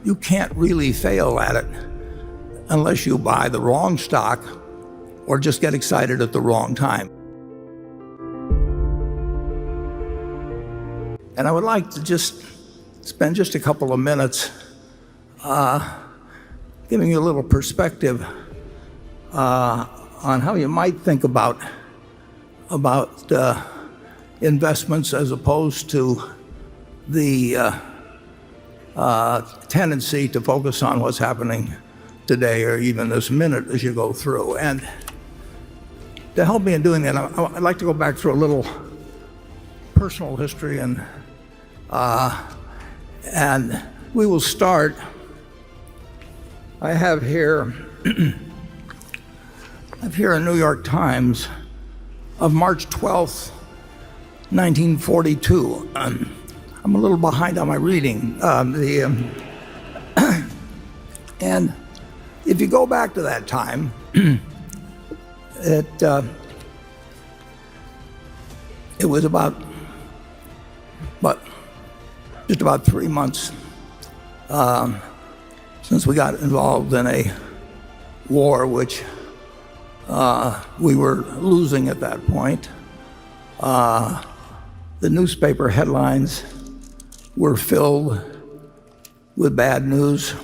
you can't really fail at it unless you buy the wrong stock or just get excited at the wrong time. And I would like to just spend just a couple of minutes giving you a little perspective on how you might think about investments as opposed to the tendency to focus on what's happening today or even this minute as you go through. And to help me in doing that, I'd like to go back through a little personal history, and we will start. I have here a New York Times of March 12th, 1942. I'm a little behind on my reading. And if you go back to that time, it was just about 3 months since we got involved in a war which we were losing at that point. The newspaper headlines were filled with bad news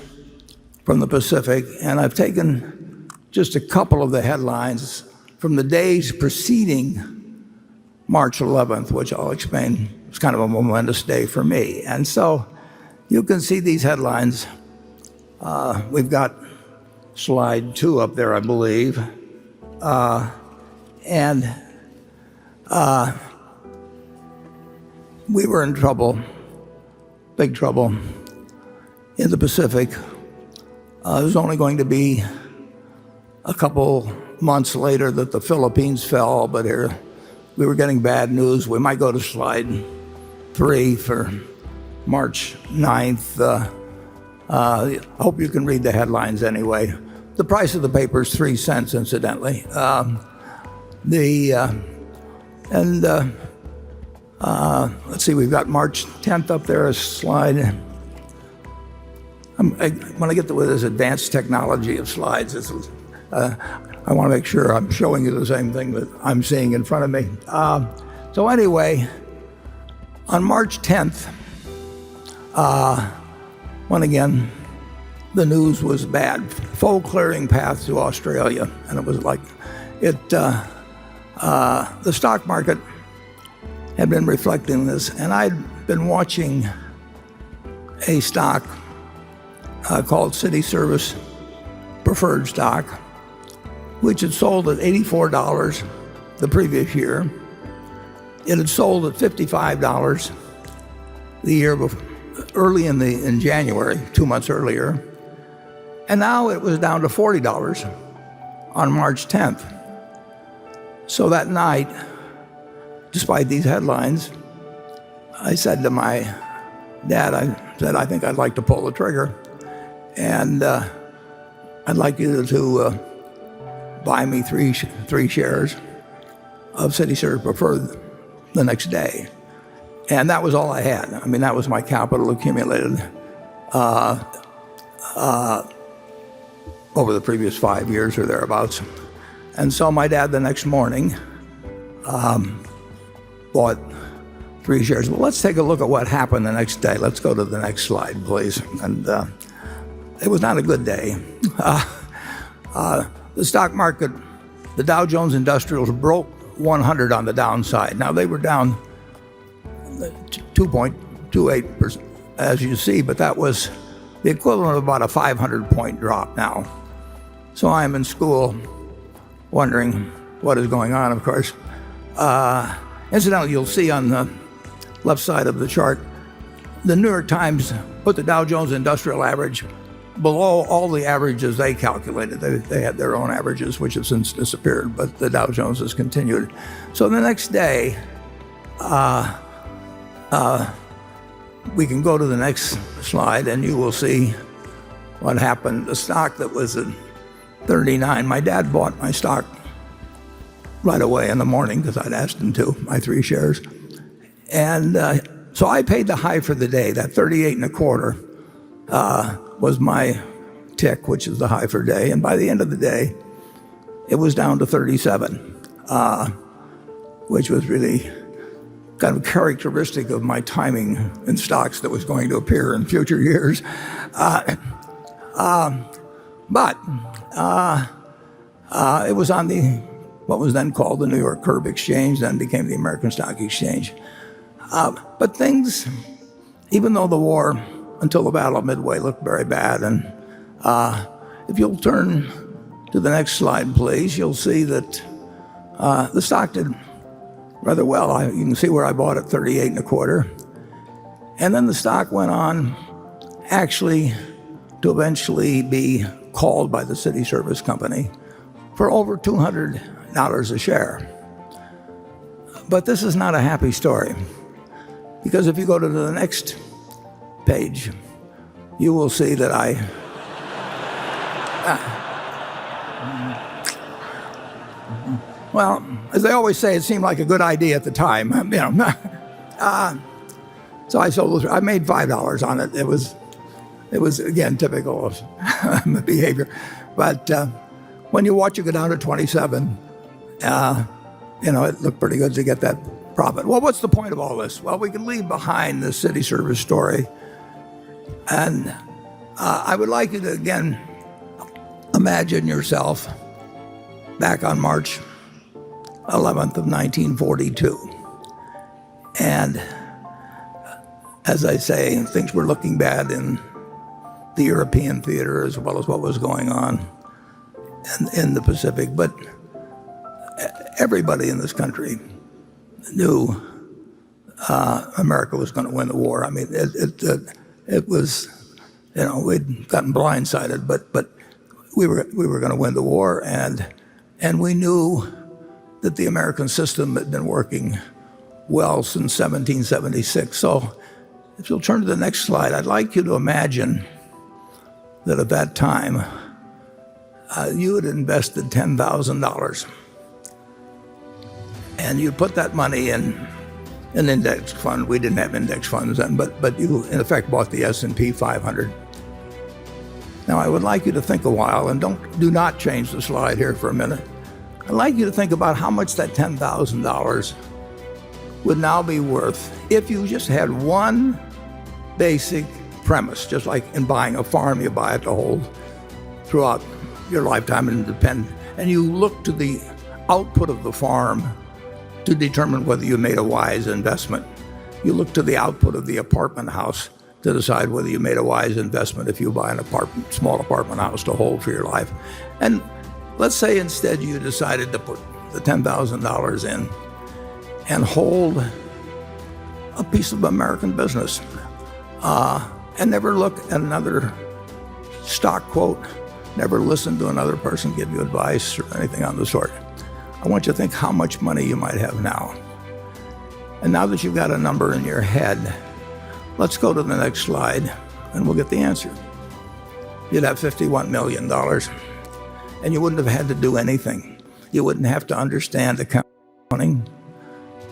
from the Pacific, and I've taken just a couple of the headlines from the days preceding March 11th, which I'll explain. It's kind of a momentous day for me. And so you can see these headlines. We've got slide 2 up there, I believe. We were in trouble, big trouble, in the Pacific. It was only going to be a couple months later that the Philippines fell, but here we were getting bad news. We might go to slide 3 for March 9th. I hope you can read the headlines anyway. The price of the paper is 3 cents, incidentally. Let's see, we've got March 10th up there, a slide. When I get to this advanced technology of slides, I want to make sure I'm showing you the same thing that I'm seeing in front of me. So anyway, on March 10th, when again, the news was bad. Full clearing path to Australia. And it was like, the stock market had been reflecting this. And I'd been watching a stock called City Service Preferred Stock, which had sold at $84 the previous year. It had sold at $55 the year before, early in January, 2 months earlier. And now it was down to $40 on March 10th. So that night, despite these headlines, I said to my dad, I think I'd like to pull the trigger. And I'd like you to buy me three shares of City Service Preferred the next day. And that was all I had. I mean, that was my capital accumulated over the previous 5 years or thereabouts. And so my dad the next morning bought 3 shares. Well, let's take a look at what happened the next day. Let's go to the next slide, please. And it was not a good day. The stock market, the Dow Jones Industrials broke 100 on the downside. Now, they were down 2.28%, as you see, but that was the equivalent of about a 500-point drop now. So I'm in school wondering what is going on, of course. Incidentally, you'll see on the left side of the chart, the New York Times put the Dow Jones Industrial Average below all the averages they calculated. They had their own averages, which have since disappeared, but the Dow Jones has continued. So the next day, we can go to the next slide, and you will see what happened. The stock that was at 39, my dad bought my stock right away in the morning because I'd asked him to, my 3 shares. And so I paid the high for the day, that 38 and a quarter. was my tick, which is the high for day. And by the end of the day, it was down to 37, which was really kind of characteristic of my timing in stocks that was going to appear in future years. But it was on what was then called the New York Curb Exchange, then became the American Stock Exchange. But things, even though the war until the Battle of Midway looked very bad, and if you'll turn to the next slide, please, you'll see that the stock did rather well. You can see where I bought it, 38 and a quarter. And then the stock went on actually to eventually be called by the City Service Company for over $200 a share. But this is not a happy story, because if you go to the next page, you will see that well, as they always say, it seemed like a good idea at the time. So I sold. I made $5 on it. It was again typical of behavior. But when you watch it go down to 27, it looked pretty good to get that profit. Well, what's the point of all this? Well, we can leave behind the city service story, and I would like you to again imagine yourself back on March 11th of 1942. And as I say, things were looking bad in the European theater as well as what was going on in the Pacific. But everybody in this country knew America was going to win the war. I mean, it was, we'd gotten blindsided, but we were going to win the war, and we knew that the American system had been working well since 1776. So if you'll turn to the next slide, I'd like you to imagine that at that time, you had invested $10,000, and you put that money in an index fund. We didn't have index funds then, but you in effect bought the S&P 500. Now I would like you to think a while, and do not change the slide here for a minute. I'd like you to think about how much that $10,000 would now be worth if you just had one basic premise, just like in buying a farm, you buy it to hold throughout your lifetime and you look to the output of the farm to determine whether you made a wise investment. You look to the output of the apartment house to decide whether you made a wise investment if you buy an small apartment house to hold for your life. And let's say instead you decided to put the $10,000 in and hold a piece of American business and never look at another stock quote, never listen to another person give you advice or anything on the sort. I want you to think how much money you might have now. And now that you've got a number in your head, let's go to the next slide and we'll get the answer. You'd have $51 million, and you wouldn't have had to do anything. You wouldn't have to understand accounting.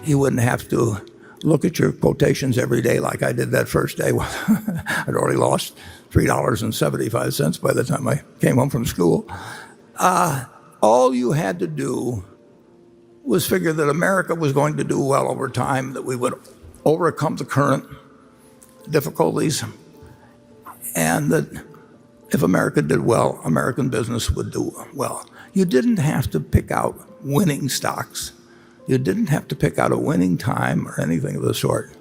You wouldn't have to look at your quotations every day like I did that first day. I'd already lost $3.75 by the time I came home from school. All you had to do was figure that America was going to do well over time, that we would overcome the current difficulties, and that if America did well, American business would do well. You didn't have to pick out winning stocks. You didn't have to pick out a winning time or anything of the sort.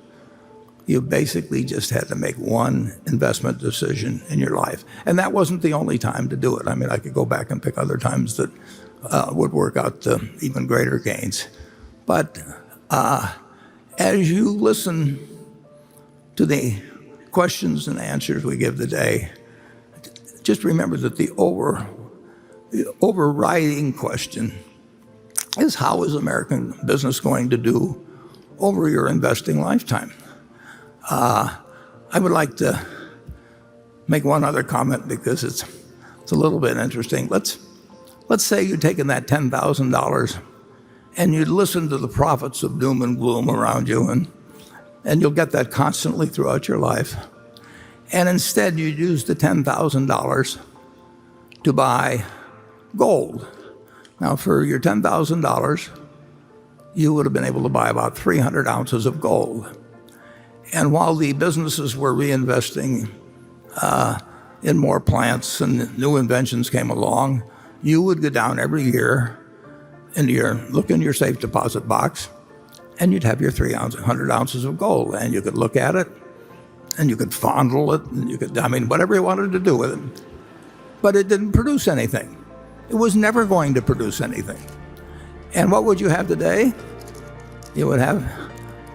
You basically just had to make one investment decision in your life. And that wasn't the only time to do it. I mean, I could go back and pick other times that would work out to even greater gains. But as you listen to the questions and answers we give today, just remember that the overriding question is, how is American business going to do over your investing lifetime? I would like to make one other comment because it's a little bit interesting. Let's say you'd taken that $10,000 and you'd listen to the prophets of doom and gloom around you, and you'll get that constantly throughout your life. and instead you used the $10,000 to buy gold. Now, for your $10,000, you would have been able to buy about 300 ounces of gold. And while the businesses were reinvesting in more plants and new inventions came along, you would go down every year and look in your safe deposit box, and you'd have your 300 ounces of gold, and you could look at it, and you could fondle it, and you could, whatever you wanted to do with it. But it didn't produce anything. It was never going to produce anything. And what would you have today? You would have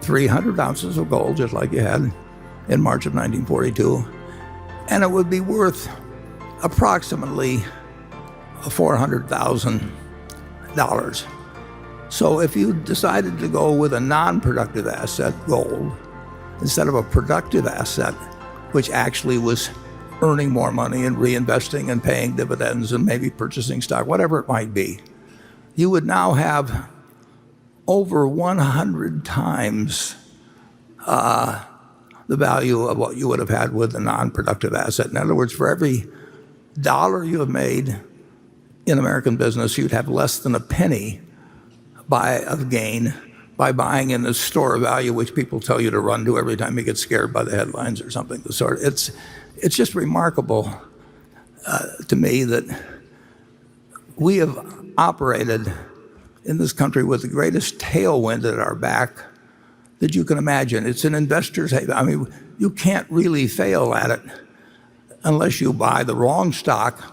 300 ounces of gold, just like you had in March of 1942, and it would be worth approximately $400,000. So if you decided to go with a non-productive asset, gold, instead of a productive asset, which actually was earning more money and reinvesting and paying dividends and maybe purchasing stock, whatever it might be, you would now have over 100 times the value of what you would have had with a non-productive asset. In other words, for every dollar you have made in American business, you'd have less than a penny of gain by buying in the store of value, which people tell you to run to every time you get scared by the headlines or something of the sort. It's just remarkable to me that we have operated in this country with the greatest tailwind at our back that you can imagine. It's an investor's haven. You can't really fail at it unless you buy the wrong stock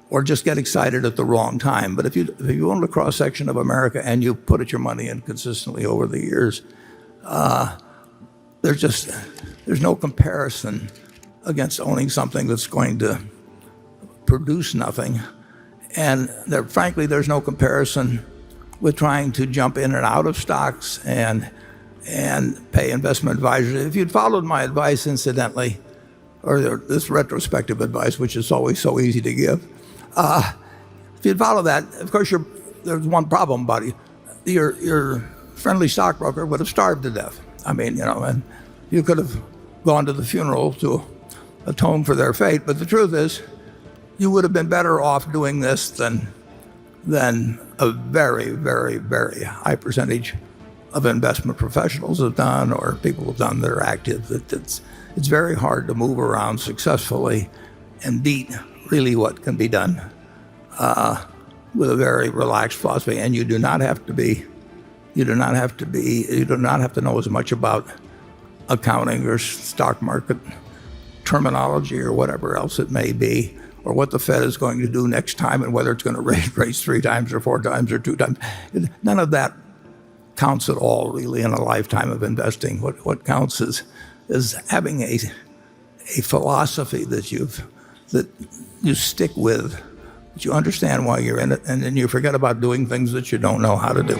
or just get excited at the wrong time. But if you own a cross-section of America and you put your money in consistently over the years, there's no comparison against owning something that's going to produce nothing. And frankly, there's no comparison with trying to jump in and out of stocks and pay investment advisors. If you'd followed my advice, incidentally, or this retrospective advice, which is always so easy to give, if you'd follow that, of course, there's one problem about it. Your friendly stockbroker would have starved to death. And you could have gone to the funeral to atone for their fate. But the truth is, you would have been better off doing this than a very, very, very high percentage of investment professionals have done, or people have done that are active. It's very hard to move around successfully and beat really what can be done with a very relaxed philosophy. And you do not have to know as much about accounting or stock market terminology or whatever else it may be, or what the Fed is going to do next time and whether it's going to raise rates 3 times or 4 times or 2 times. None of that counts at all, really, in a lifetime of investing. What counts is having a philosophy that you stick with, that you understand why you're in it, and then you forget about doing things that you don't know how to do.